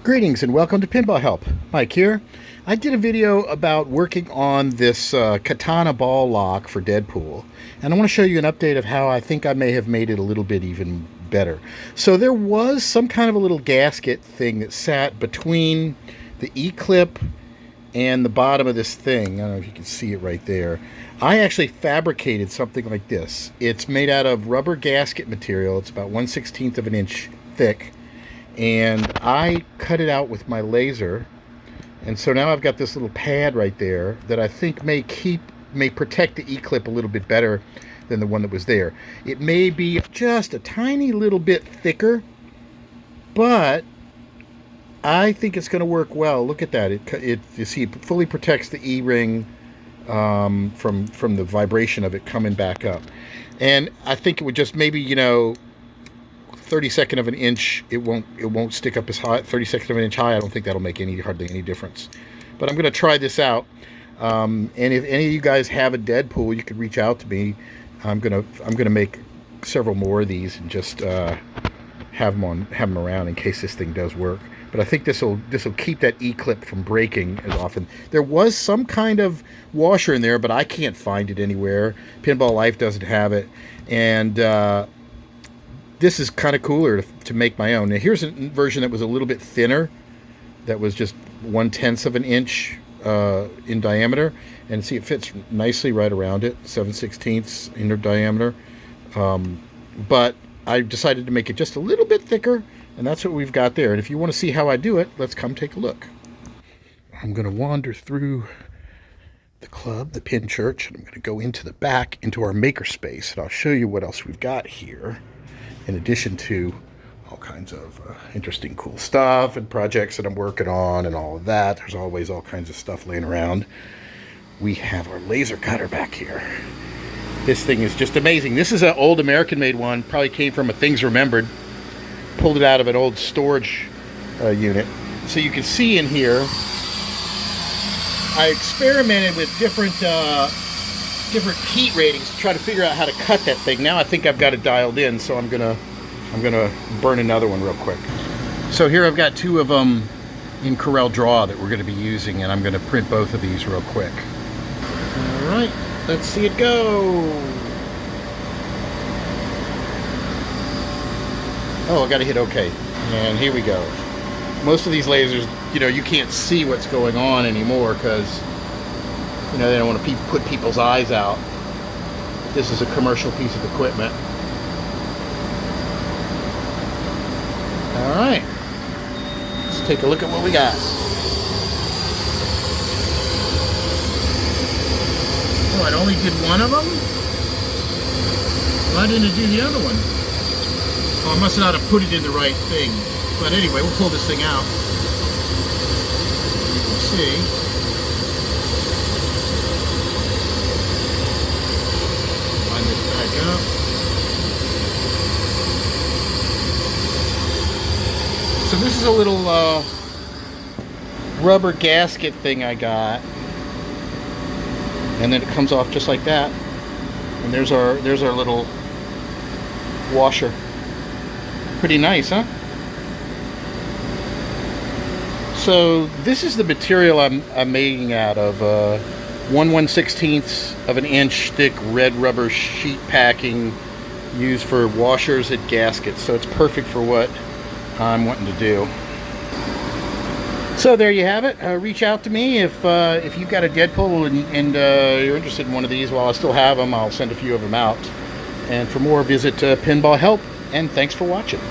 Greetings and welcome to Pinball Help. Mike here. I did a video about working on this Katana ball lock for Deadpool, and I want to show you an update of how I think I may have made it a little bit even better. So there was some kind of a little gasket thing that sat between the E-clip and the bottom of this thing. I don't know if you can see it right there. I actually fabricated something like this. It's made out of rubber gasket material. It's about 1/16 of an inch thick. And I cut it out with my laser, and so now I've got this little pad right there that I think may protect the E-clip a little bit better than the one that was there. It may be just a tiny little bit thicker, but I think it's going to work well. Look at that. You see, it fully protects the E-ring from the vibration of it coming back up. And I think it would just maybe, 32nd of an inch, it won't stick up as high. 32nd of an inch high, I don't think that'll make hardly any difference. But I'm going to try this out. And if any of you guys have a Deadpool, you could reach out to me. I'm gonna make several more of these and just have them around in case this thing does work. But I think this will keep that E-clip from breaking as often. There was some kind of washer in there, but I can't find it anywhere. Pinball Life doesn't have it, and this is kind of cooler to make my own. Now here's a version that was a little bit thinner, that was just 1/10 of an inch in diameter, and see, it fits nicely right around it, 7/16 in diameter. But I decided to make it just a little bit thicker, and that's what we've got there. And if you want to see how I do it, let's come take a look. I'm going to wander through the club, the Pin Church, and I'm going to go into the back, into our makerspace, and I'll show you what else we've got here. In addition to all kinds of interesting, cool stuff and projects that I'm working on and all of that, there's always all kinds of stuff laying around. We have our laser cutter back here. This thing is just amazing. This is an old American-made one. Probably came from a Things Remembered. Pulled it out of an old storage unit. So you can see in here, I experimented with different heat ratings to try to figure out how to cut that thing. Now I think I've got it dialed in, so I'm gonna burn another one real quick. So here I've got two of them in Corel Draw that we're going to be using, and I'm going to print both of these real quick. All right, let's see it go. Oh, I got to hit OK, and here we go. Most of these lasers, you can't see what's going on anymore because they don't want to put people's eyes out. This is a commercial piece of equipment. All right, let's take a look at what we got. Oh, it only did one of them? Why didn't it do the other one? Oh, I must not have put it in the right thing. But anyway, we'll pull this thing out. You can see. So this is a little rubber gasket thing I got, and then it comes off just like that. And there's our little washer. Pretty nice, huh? So this is the material I'm making out of 1/1/16 of an inch thick red rubber sheet packing used for washers and gaskets. So it's perfect for what I'm wanting to do. So there you have it. Reach out to me if you've got a Deadpool and you're interested in one of these. While I still have them, I'll send a few of them out. And for more, visit Pinball Help, and thanks for watching.